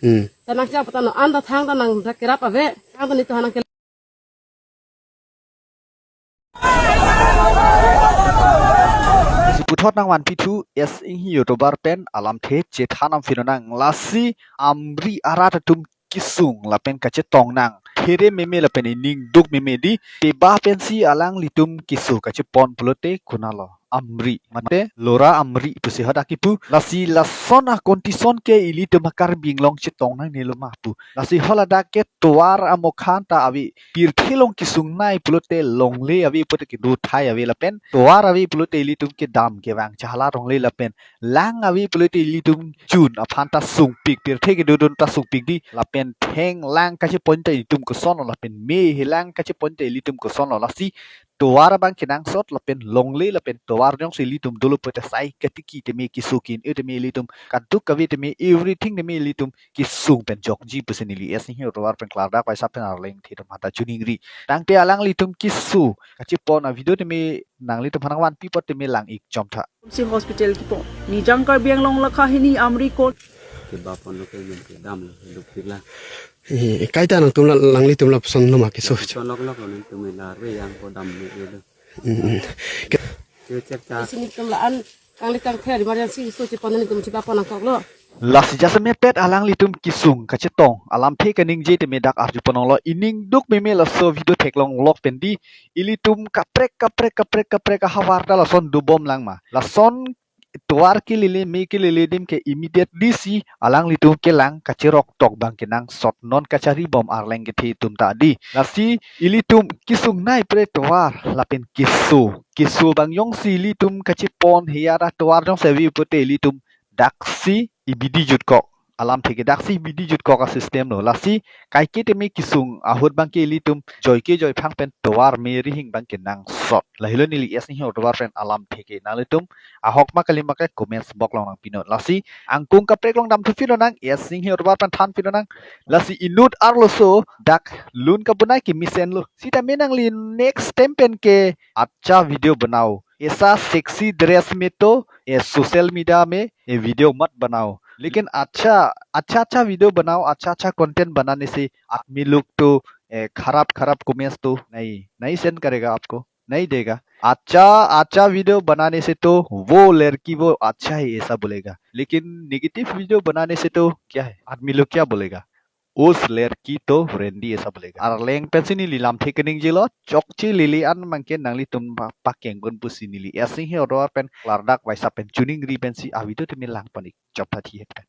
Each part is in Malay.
tanang siapa tanang anda thang tanang kirap ave thang tanang itu hanang Puthot nang wan pitu es inhi yotobar pen alam the che thanam fironang lasi amri arata tum kisung lapen kache tong nang there meme lapen ning duk meme di pe ba pen si alang litum kisu kache pon pulote kunalo amri mate lora amri pusi hadaki pu lasi lasona kontison ke ili te makar binglong che tong nang nelo pu lasi holada ke tuar amokhan ta awi pir thilong kisung nai pulote longle awi pulote ki du thai awi lapen tuar awi pulote ili tum ke dam ke wang chahala rongle lapen lang awi pulote ili tum chun aphan ta sung pik pir the ke dudun ta sung pik di lapen theng lang kache ponte itum ko son lapen me hilang kache ponte ili tum ko son lasi tuar bang kinang sot lapen longle lapen tuar jong si litum dulu pete sai ketiki temi kisukin temi litum kaduk kawi temi everything temi litum kisung pen jok ji pesenili es ni tuar pen klarda paisa pen arleng thitum hata juningri tang te alang litum kisu kachi pon a video temi nang litum hanangwan pipot temi lang ik jomtha si hospital ki po ni jangkar biang long lakha hini amri ko ke bapon lo ke yen ke dam lo pikla cái ta nang tum lang li tum la son lo ma ki so son lok lok lo tu me la re yang ko dam lo lo ke cek ta sini kemelaan kang litang kher emergency so ci panen itu cipa panang kok lo lasi jasa mepet alang litum kisung kache tong alam phe kaning je temi dak arju ponong lo ining duk meme la so video theklong lok pendi ilitum kaprek hawarta la son dubom lang ma la son tuar ki lili mi ki lili dim ke immediately si alang litum ke lang kachirok tok bang kenang sot non kachari bom arleng ke thi tum tadi lasi ilitum kisung nai pre tuar lapin kisu bang yong si litum kachipon hiara tuar jong sevi pute ilitum daksi ibidi jut kok alam theke daksi ibidi jut kok system no lasi kai ke temi kisung ahut bang ke ilitum joy phang pen tuar meri hing bang kenang sot lahilo nili es ni tuar pen alam theke nalitum ahok ma kalima ke comments box long nang pinot lasi angkung kaprek long dam thufi no nang es sing hior bar pan than pino nang lasi inut arlo so dak lun ka bunai ki misen lo sita menang li next tempen ke अच्छा वीडियो बनाओ ऐसा sexy dress में तो ये social media में ये वीडियो मत बनाओ लेकिन अच्छा वीडियो बनाओ अच्छा कंटेंट बनाने से आदमी लोग तो खराब कमेंट्स तो नहीं सेंड करेगा आपको नहीं देगा अच्छा वीडियो बनाने से तो वो लड़की वो अच्छा है ऐसा बोलेगा लेकिन नेगेटिव वीडियो बनाने से तो क्या है आदमी लोग क्या बोलेगा उस लड़की तो रेंडी ऐसा बोलेगा arleng pensini lilam thikening jilo chokchi lilian mangke nangli tum pakeng bun pusinili asing he odor pen lardak waisa pen tuning ri pensi awido temi lang panik chopta thi het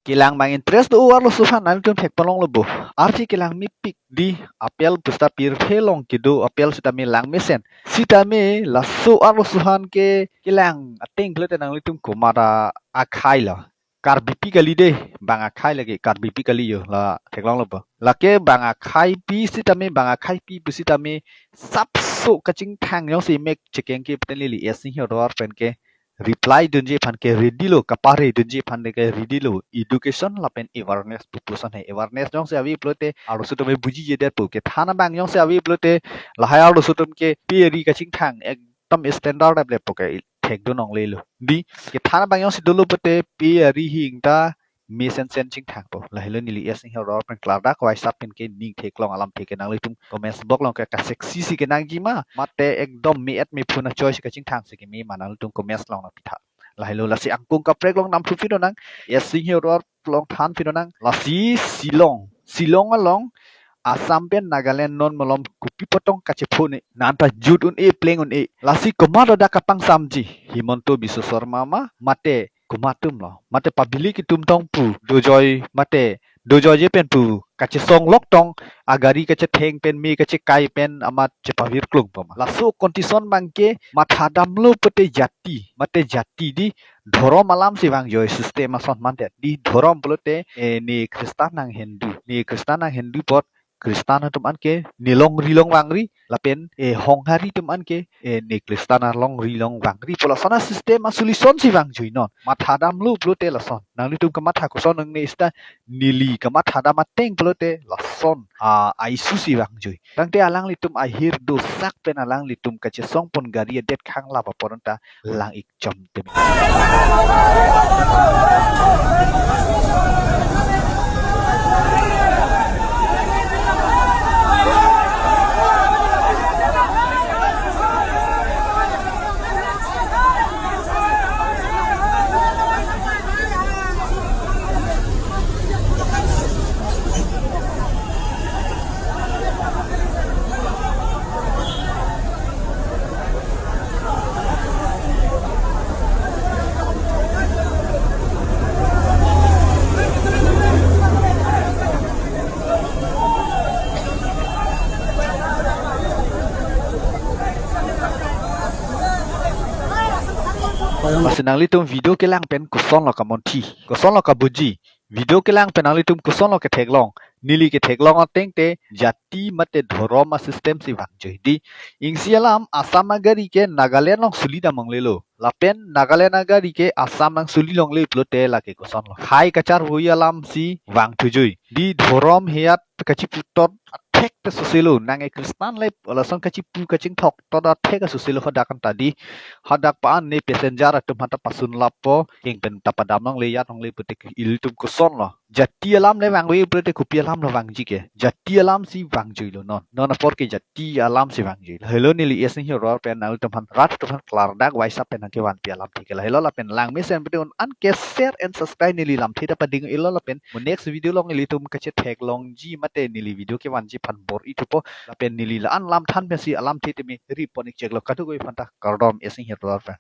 kilang mang interest do war lo suhan nan tum thek palong lobo arti kilang mi pik di apel pusta pir phelong kido apel suta mi lang mesen sita me la so ar lo suhan ke kilang ateng glete nang litum komara akhai la kar bipi kali de bang akhai lagi kar bipi kali yo la theklong lobo la ke bang akhai pi sita me bang akhai pi pusita me sap so kaching thang yo si mek chekeng ke pten li esing ho dor pen ke reply dunje phan ke ready lo kapare dunje phan ke ready lo education lapen awareness pupusan hai awareness jong se avi plote aro sutum buji je der pu ke thana bang jong se avi plote lahaya aro sutum ke peri ka ching thang ekdom standard able poke thek do nong le lo di ke thana bang jong se dolo pote peri hing ta mi sen ching thang po lahilo nili es ni hero pen klada ko whatsapp pen ke ning thek long alam thek nang le tum comments box long ka sexy si ke nang ji ma mate ekdom mi et mi phuna choice ka ching thang se ke mi manal tum comments long na pitha lahilo lasi angkung ka prek long nam thu fi do nang es sing hero long than fi do nang lasi silong along Assam pen Nagaland non malom kupi potong kachepone nanta jut un e playing un e lasi komado da kapang samji Himonto Biswa Sarma ma mate kumatum lo mate pabili ki tum tong pu dojoy je pen pu kache song lok tong agari kache theng pen mi kache kai pen amat che pavir klung pama lasu kontison bangke mathadam lo pete jati di dhorom alam sibang joy system ason mante di dhorom plote ni kristan nang hindu pot Kristan tum an ke nilong rilong wangri lapen hong hari tum an ke ne Kristan long rilong wangri pola sana sistem solution si wang jui non matha dam lu plote la son nang litum ka matha ko son nang ne ista nili ka matha dam ateng plote la son ai su si wang jui tang te alang litum ai hir do sak pen alang litum ka che song pon gari det khang la ba poranta lang ik chom te Masenang litum video ke lang pen kuson lo ka monti kuson lo ka buji video ke lang penang litum kuson lo ke theklong nili ke theklong ateng te jati mate dhoroma system si wang joi di ingsialam asam agari ke Nagaland long sulida manglelo lapen Nagaland agari ke asam nang suli long le plote la ke kuson lo hai kachar huyalam si wang thujoi di dhorom hiat kachi putot thek te susilo nang e Kristan le olason kachi pu kaching thok to da thek susilo hodakan tadi hadak paan ne passenger atum hata pasun lapo king pen tapadam nong le yat nong le putik iltum kuson lo jati alam le wang we putik kupi alam lo wang jike jati alam si wang jui lo non non apor ke jati alam si wang jui hello nili esni hero pen al tum han rat tum han klar dak waisa pen ke wan pi alam tikela hello la pen lang me sen pen an ke share and subscribe nili lam thida pading ilo la pen next video long nili tum kache thek long ji mate nili video ke wan ji pan bor itupo la pen nili la an lam than pe si alam thite mi riponik cheklo katu goi phanta kardom esni hero